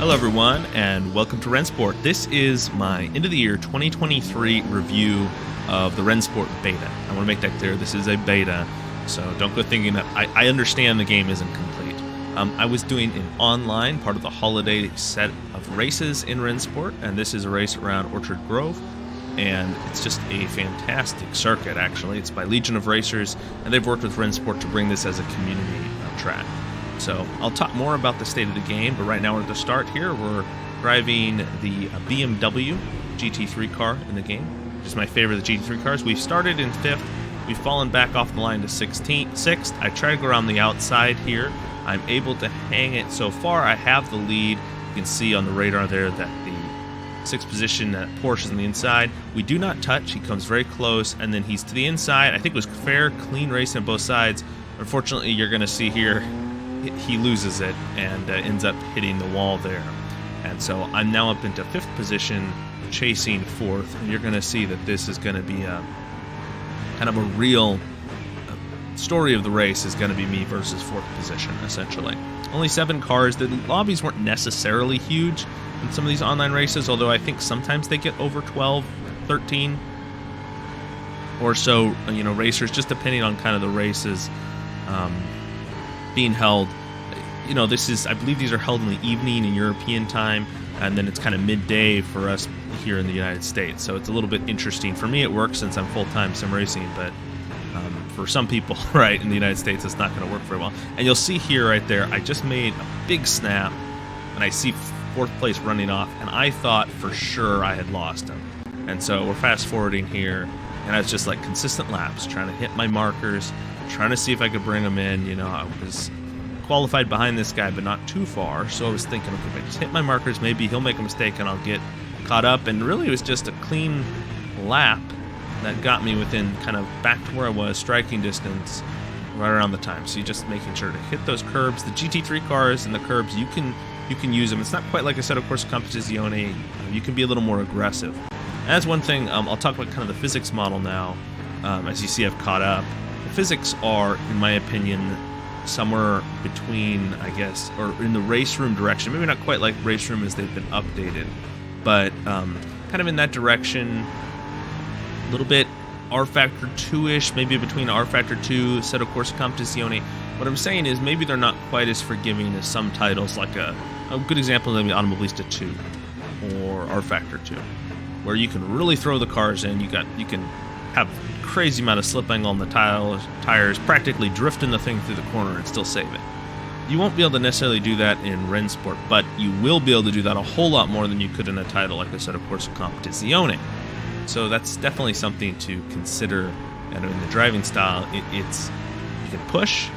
Hello everyone, and welcome to Rennsport. This is my end of the year 2023 review of the Rennsport beta. I want to make that clear, this is a beta, so don't go thinking that I understand the game isn't complete. I was doing an online part of the holiday set of races in Rennsport, and this is a race around Orchard Grove, and it's just a fantastic circuit actually. It's by Legion of Racers, and they've worked with Rennsport to bring this as a community track. So I'll talk more about the state of the game, but right now we're at the start here. We're driving the BMW GT3 car in the game, which is my favorite of the GT3 cars. We've started in 5th. We've fallen back off the line to 6th. I try to go around the outside here. I'm able to hang it so far. I have the lead. You can see on the radar there that the 6th position Porsche is on the inside. We do not touch. He comes very close, and then he's to the inside. I think it was fair, clean racing on both sides. Unfortunately, you're going to see here, he loses it and ends up hitting the wall there. And so I'm now up into 5th position, chasing 4th, and you're going to see that this is going to be a kind of a real story of the race is going to be me versus 4th position, essentially. Only 7 cars. The lobbies weren't necessarily huge in some of these online races, although I think sometimes they get over 12, 13 or so, racers, just depending on kind of the races being held. I believe these are held in the evening in European time, and then it's kind of midday for us here in the United States. So it's a little bit interesting. For me, it works since I'm full-time sim racing, but for some people, right, in the United States, it's not going to work very well. And you'll see here, right there, I just made a big snap, and I see 4th place running off, and I thought for sure I had lost him. And so we're fast-forwarding here, and I was just like consistent laps, trying to hit my markers, trying to see if I could bring him in. I was qualified behind this guy, but not too far. So I was thinking, okay, if I just hit my markers, maybe he'll make a mistake and I'll get caught up. And really, it was just a clean lap that got me within kind of back to where I was, striking distance, right around the time. So you're just making sure to hit those curbs. The GT3 cars and the curbs, you can use them. It's not quite like I said, of course, Competizione. You can be a little more aggressive. And that's one thing. I'll talk about kind of the physics model now. As you see, I've caught up. The physics are, in my opinion, somewhere between, I guess, or in the race room direction. Maybe not quite like race room as they've been updated, but kind of in that direction. A little bit R Factor 2-ish, maybe between R Factor 2, set of course Competizione. What I'm saying is maybe they're not quite as forgiving as some titles, like a good example is maybe Automobilista 2 or R Factor 2, where you can really throw the cars in. You can have crazy amount of slip angle on the tires, practically drifting the thing through the corner and still save it. You won't be able to necessarily do that in Rennsport, but you will be able to do that a whole lot more than you could in a title like I said, of course, Competizione. So that's definitely something to consider. And in the driving style, you can push,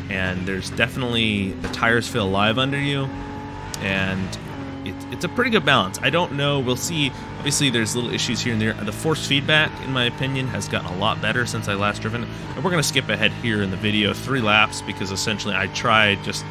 and there's definitely the tires feel alive under you, and it's a pretty good balance. I don't know. We'll see. Obviously, there's little issues here and there. The force feedback, in my opinion, has gotten a lot better since I last driven. And we're going to skip ahead here in the video 3 laps because essentially I tried just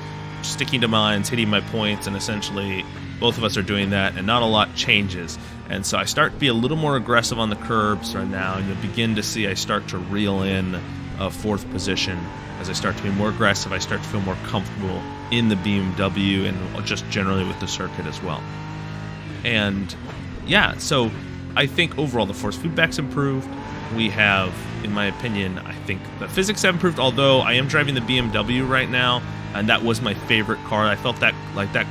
sticking to mines, hitting my points, and essentially both of us are doing that, and not a lot changes. And so I start to be a little more aggressive on the curbs right now, and you'll begin to see I start to reel in a 4th position. As I start to be more aggressive, I start to feel more comfortable in the BMW and just generally with the circuit as well. And yeah, so I think overall the force feedback's improved. We have, in my opinion, I think the physics have improved, although I am driving the BMW right now, and that was my favorite car. I felt that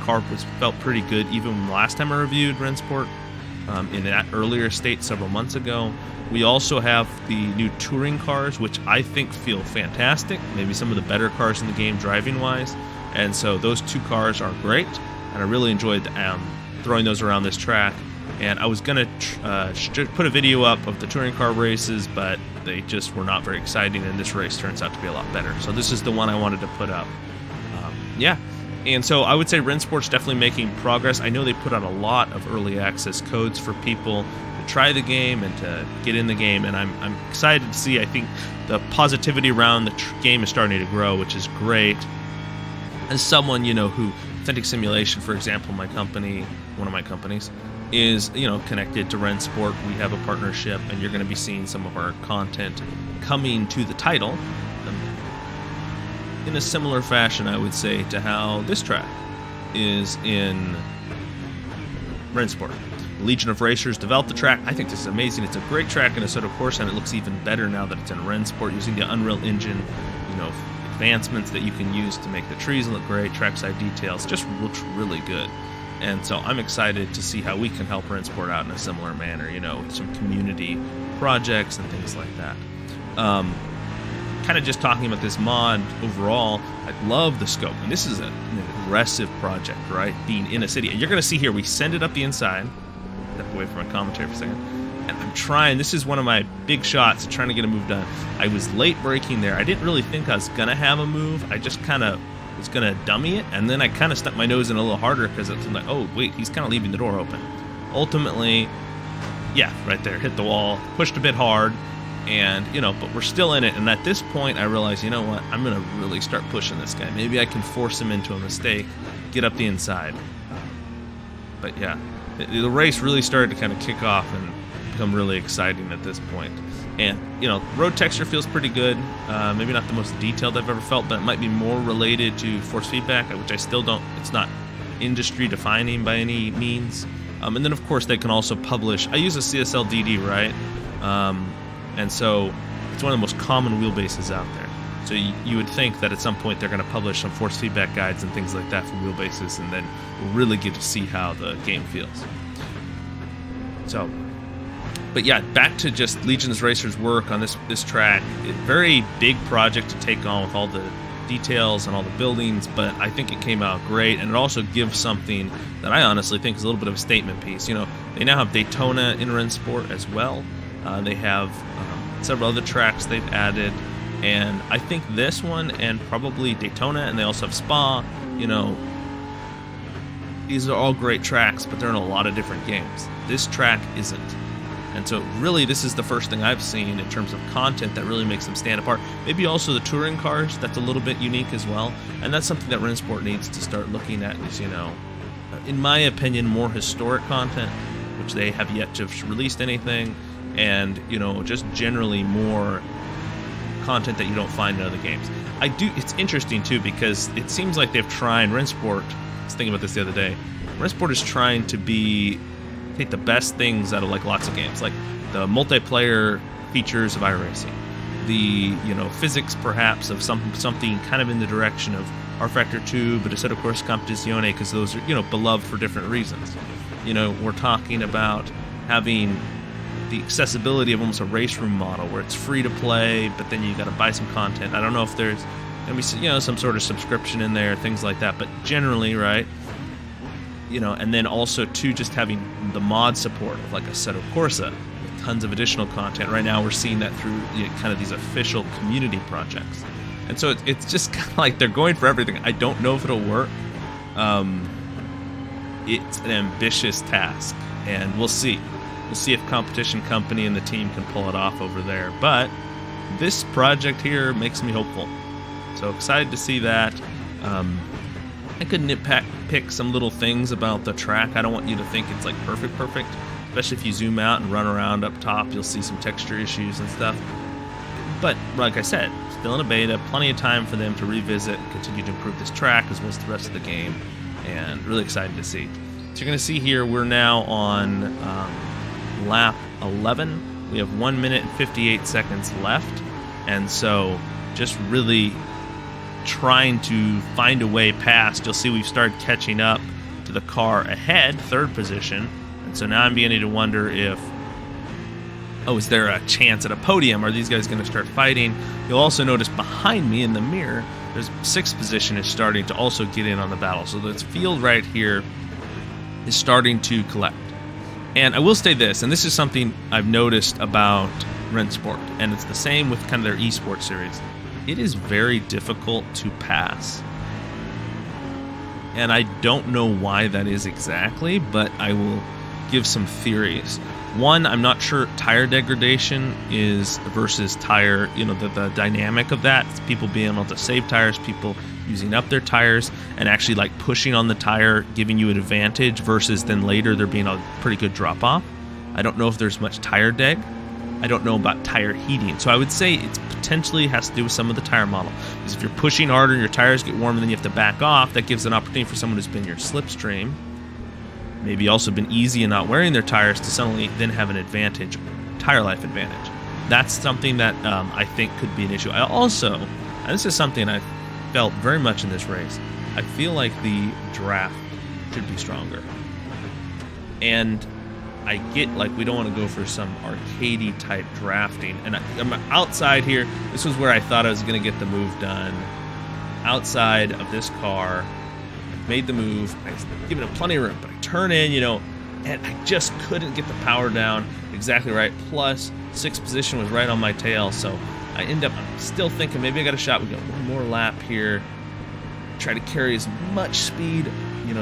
car felt pretty good even last time I reviewed Rennsport in that earlier state several months ago. We also have the new touring cars, which I think feel fantastic, maybe some of the better cars in the game driving-wise. And so those 2 cars are great, and I really enjoyed throwing those around this track. And I was going to put a video up of the touring car races, but they just were not very exciting, and this race turns out to be a lot better. So this is the one I wanted to put up. Yeah. And so I would say Rennsport's definitely making progress. I know they put out a lot of early access codes for people to try the game and to get in the game, and I'm excited to see. I think the positivity around the game is starting to grow, which is great. As someone, who Authentic Simulation, for example, my company, one of my companies, is, connected to Rennsport. We have a partnership, and you're going to be seeing some of our content coming to the title in a similar fashion, I would say, to how this track is in Rennsport. Legion of Racers developed the track. I think this is amazing. It's a great track in Assetto Corsa, and it looks even better now that it's in Rennsport, using the Unreal Engine, advancements that you can use to make the trees look great, trackside details, just looks really good. And so I'm excited to see how we can help Rennsport out in a similar manner, with some community projects and things like that. Kind of just talking about this mod overall, I love the scope. And this is an aggressive project, right? Being in a city. And you're going to see here, we send it up the inside. Step away from my commentary for a second. And I'm trying, this is one of my big shots, trying to get a move done. I was late braking there. I didn't really think I was going to have a move. I just kind of was going to dummy it. And then I kind of stuck my nose in a little harder because it's like, oh, wait, he's kind of leaving the door open. Ultimately, yeah, right there, hit the wall, pushed a bit hard. And, but we're still in it. And at this point, I realized, what? I'm going to really start pushing this guy. Maybe I can force him into a mistake, get up the inside. But yeah, the race really started to kind of kick off and become really exciting at this point. And, road texture feels pretty good. Maybe not the most detailed I've ever felt, but it might be more related to force feedback, which I still don't, it's not industry defining by any means. And then, of course, they can also publish, I use a CSL DD, right? And so it's one of the most common wheelbases out there. So you would think that at some point they're going to publish some force feedback guides and things like that for wheelbases, and then we'll really get to see how the game feels. So, but yeah, back to just Legion's Racers' work on this track. Very big project to take on with all the details and all the buildings, but I think it came out great, and it also gives something that I honestly think is a little bit of a statement piece. They now have Daytona in Rennsport as well. They have several other tracks they've added, and I think this one and probably Daytona, and they also have Spa, these are all great tracks, but they're in a lot of different games. This track isn't. And so really this is the first thing I've seen in terms of content that really makes them stand apart. Maybe also the touring cars, that's a little bit unique as well. And that's something that Rennsport needs to start looking at is, in my opinion, more historic content, which they have yet to have released anything. And, just generally more content that you don't find in other games. It's interesting, too, because it seems like they've tried, Rennsport, I was thinking about this the other day, Rennsport is trying to take the best things out of, lots of games, like the multiplayer features of iRacing, the, physics, perhaps, of something kind of in the direction of R-Factor 2, but Assetto Corsa Competizione, because those are, beloved for different reasons. We're talking about having the accessibility of almost a race room model where it's free to play, but then you got to buy some content. I don't know if there's going to be some sort of subscription in there, things like that, but generally, right, and then also too just having the mod support of like Assetto Corsa with tons of additional content. Right now we're seeing that through kind of these official community projects, and so it's just kind of like they're going for everything. I don't know if it'll work. It's an ambitious task, and we'll see. We'll see if Competition Company and the team can pull it off over there. But this project here makes me hopeful. So excited to see that. I could nitpick some little things about the track. I don't want you to think it's like perfect, especially if you zoom out and run around up top. You'll see some texture issues and stuff. But like I said, still in a beta, plenty of time for them to revisit and continue to improve this track as well as the rest of the game. And really excited to see. So you're going to see here we're now on lap 11. We have 1 minute and 58 seconds left, and so just really trying to find a way past. You'll see we've started catching up to the car ahead, third position, and so now I'm beginning to wonder if, is there a chance at a podium? Are these guys going to start fighting? You'll also notice behind me in the mirror, there's sixth position is starting to also get in on the battle. So this field right here is starting to collect. And I will say this, and this is something I've noticed about Rennsport, and it's the same with kind of their esports series. It is very difficult to pass. And I don't know why that is exactly, but I will give some theories. One, I'm not sure tire degradation is versus tire, the dynamic of that. It's people being able to save tires, people using up their tires and actually like pushing on the tire, giving you an advantage versus then later there being a pretty good drop off. I don't know if there's much tire deg. I don't know about tire heating. So I would say it potentially has to do with some of the tire model. Because if you're pushing harder and your tires get warm and then you have to back off, that gives an opportunity for someone who's been your slipstream maybe also been easy in not wearing their tires to suddenly then have an advantage, tire life advantage. That's something that I think could be an issue. I also, and this is something I felt very much in this race, I feel like the draft should be stronger. And I get, like, we don't want to go for some arcadey type drafting. And I'm outside here. This was where I thought I was going to get the move done. Outside of this car, I made the move. I was giving it plenty of room, but I turn in, and I just couldn't get the power down exactly right. Plus, sixth position was right on my tail. So I'm still thinking maybe I got a shot. We got one more lap here. Try to carry as much speed,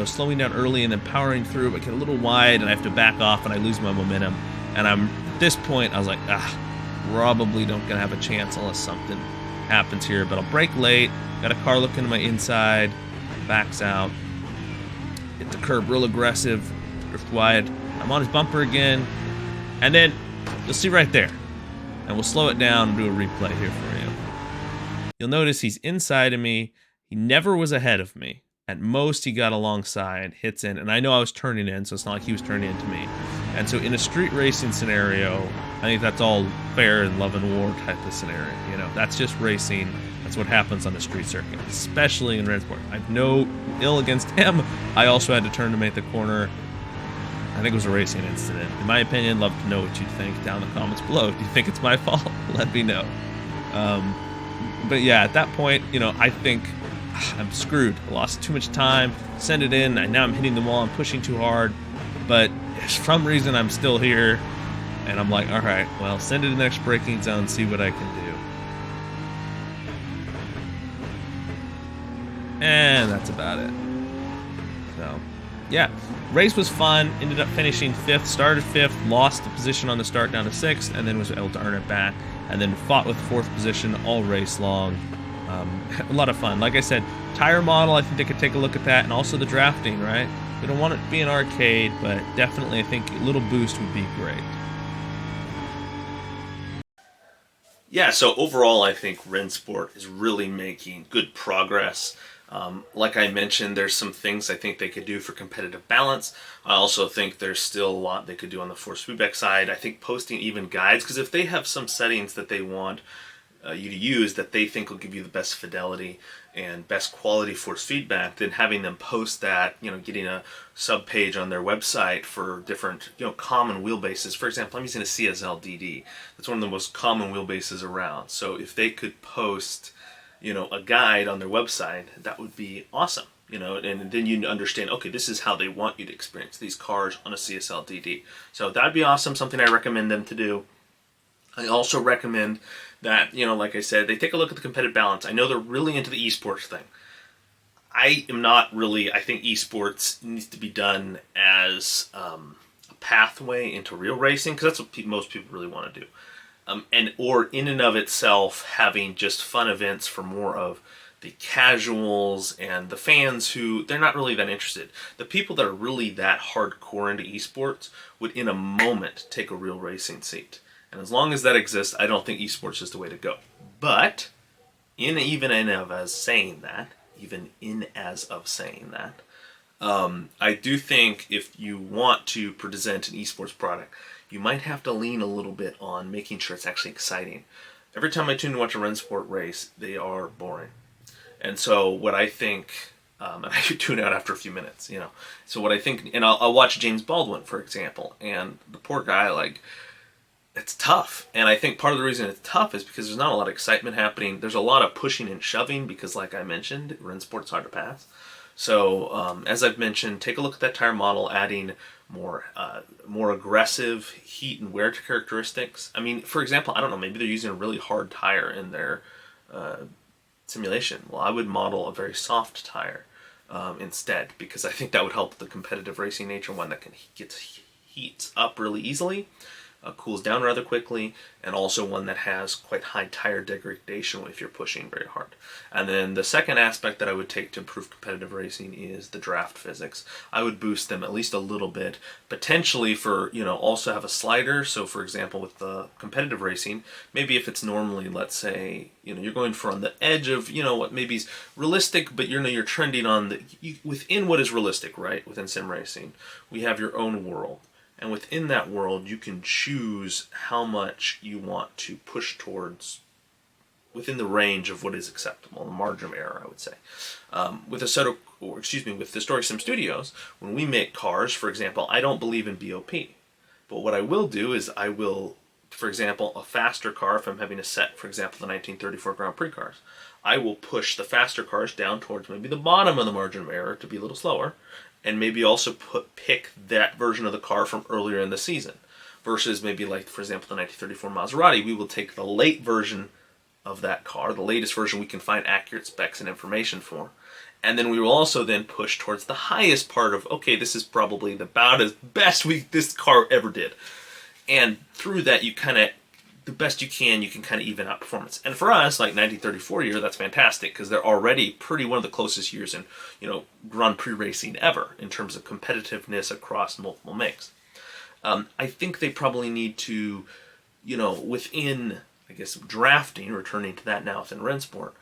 slowing down early and then powering through, but get a little wide and I have to back off and I lose my momentum. And at this point, I was like, probably don't gonna have a chance unless something happens here, but I'll brake late. Got a car looking to my inside, backs out, hit the curb real aggressive, drift wide. I'm on his bumper again, and then you'll see right there, and we'll slow it down and do a replay here for you. You'll notice he's inside of me. He never was ahead of me. At most, he got alongside, hits in, and I know I was turning in, so it's not like he was turning into me. And so in a street racing scenario, I think that's all fair and love and war type of scenario. That's just racing. That's what happens on the street circuit, especially in Rennsport. I've no ill against him. I also had to turn to make the corner. I think it was a racing incident. In my opinion, love to know what you think down in the comments below. Do you think it's my fault? Let me know. But yeah, at that point, I think I'm screwed. I lost too much time. Send it in. Now I'm hitting the wall. I'm pushing too hard. But for some reason, I'm still here. And I'm like, all right, well, send it in the next braking zone, see what I can do. And that's about it. So, yeah. Race was fun. Ended up finishing 5th. Started 5th. Lost the position on the start down to 6th. And then was able to earn it back. And then fought with 4th position all race long. A lot of fun. Like I said, tire model, I think they could take a look at that. And also the drafting, right? We don't want it to be an arcade, but definitely I think a little boost would be great. Yeah, so overall I think Rennsport is really making good progress. Like I mentioned, there's some things I think they could do for competitive balance. I also think there's still a lot they could do on the force feedback side. I think posting even guides, because if they have some settings that they want you to use that they think will give you the best fidelity and best quality force feedback, then having them post that, getting a sub page on their website for different, common wheelbases. For example, I'm using a CSL DD. That's one of the most common wheelbases around. So if they could post, a guide on their website, that would be awesome. And then you understand, okay, this is how they want you to experience these cars on a CSL DD. So that'd be awesome, something I recommend them to do. I also recommend that, like I said, they take a look at the competitive balance. I know they're really into the esports thing. I am not really. I think esports needs to be done as a pathway into real racing, because that's what most people really want to do. Or in and of itself, having just fun events for more of the casuals and the fans who they're not really that interested. The people that are really that hardcore into esports would in a moment take a real racing seat. And as long as that exists, I don't think esports is the way to go. But even as of saying that, I do think if you want to present an esports product, you might have to lean a little bit on making sure it's actually exciting. Every time I tune to watch a Rennsport race, they are boring. And so what I think, and I tune out after a few minutes, So what I think, and I'll watch James Baldwin, for example, and the poor guy, it's tough. And I think part of the reason it's tough is because there's not a lot of excitement happening. There's a lot of pushing and shoving because, like I mentioned, Rennsport's hard to pass. So, as I've mentioned, take a look at that tire model, adding more aggressive heat and wear characteristics. I mean, for example, I don't know, maybe they're using a really hard tire in their simulation. Well, I would model a very soft tire instead, because I think that would help the competitive racing nature, one that can get heats up really easily. cools down rather quickly, and also one that has quite high tire degradation if you're pushing very hard. And then the second aspect that I would take to improve competitive racing is the draft physics. I would boost them at least a little bit, potentially for, also have a slider. So for example, with the competitive racing, maybe if it's normally, let's say, you're going for on the edge of, what maybe is realistic, but you're trending on within what is realistic, right? Within sim racing, we have your own world. And within that world, you can choose how much you want to push towards within the range of what is acceptable, the margin of error, I would say. With Historic Sim Studios, when we make cars, for example, I don't believe in BOP. But what I will do is I will, for example, a faster car, if I'm having a set, for example, the 1934 Grand Prix cars, I will push the faster cars down towards maybe the bottom of the margin of error to be a little slower, and maybe also pick that version of the car from earlier in the season. Versus maybe like, for example, the 1934 Maserati, we will take the late version of that car, the latest version we can find accurate specs and information for. And then we will also then push towards the highest part of, okay, this is probably about as best this car ever did. And through that, the best you can kind of even out performance. And for us, like 1934 year, that's fantastic because they're already one of the closest years in, Grand Prix racing ever in terms of competitiveness across multiple makes. I think they probably need to, within, I guess, drafting, returning to that now within Rennsport,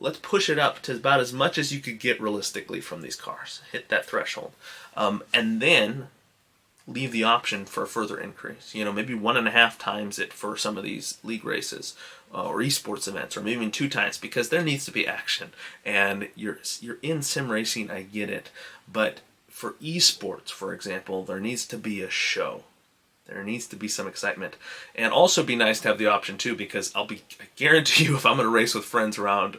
let's push it up to about as much as you could get realistically from these cars. Hit that threshold. And then leave the option for a further increase. Maybe 1.5 times it for some of these league races or esports events, or maybe even 2 times, because there needs to be action. And you're in sim racing, I get it, but for esports, for example, there needs to be a show. There needs to be some excitement, and also be nice to have the option too, because I guarantee you, if I'm going to race with friends around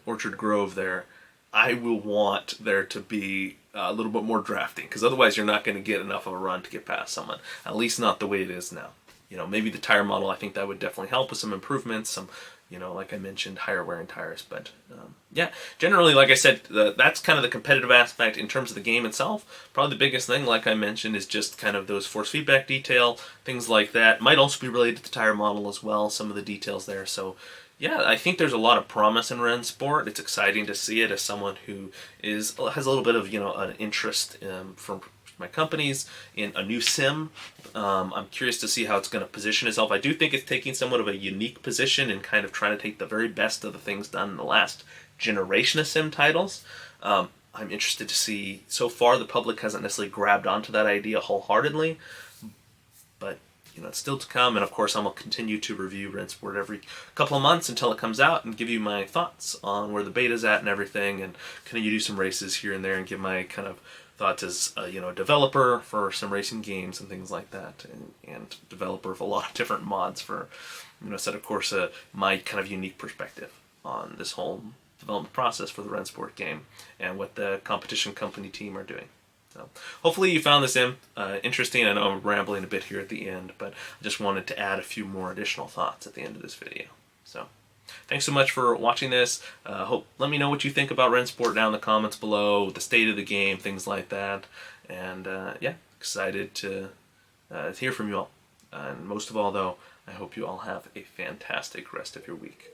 Orchard Grove there, I will want there to be a little bit more drafting, because otherwise you're not going to get enough of a run to get past someone, at least not the way it is now. Maybe the tire model, I think that would definitely help with some improvements, some, like I mentioned, higher wearing tires. But yeah, generally, like I said, that's kind of the competitive aspect. In terms of the game itself, probably the biggest thing, like I mentioned, is just kind of those force feedback detail, things like that. Might also be related to the tire model as well, some of the details there. So yeah, I think there's a lot of promise in Rennsport. It's exciting to see it as someone who has a little bit of an interest from my companies in a new sim. I'm curious to see how it's going to position itself. I do think it's taking somewhat of a unique position and kind of trying to take the very best of the things done in the last generation of sim titles. I'm interested to see. So far, the public hasn't necessarily grabbed onto that idea wholeheartedly, but it's still to come. And of course, I'm going to continue to review Rennsport every couple of months until it comes out and give you my thoughts on where the beta's at and everything, and continue to do some races here and there and give my kind of thoughts as a developer for some racing games and things like that, and developer of a lot of different mods for set of course my kind of unique perspective on this whole development process for the Rennsport game and what the competition company team are doing. So hopefully you found this interesting. I know I'm rambling a bit here at the end, but I just wanted to add a few more additional thoughts at the end of this video. So thanks so much for watching this. Let me know what you think about Rennsport down in the comments below, the state of the game, things like that. And yeah, excited to hear from you all. And most of all, though, I hope you all have a fantastic rest of your week.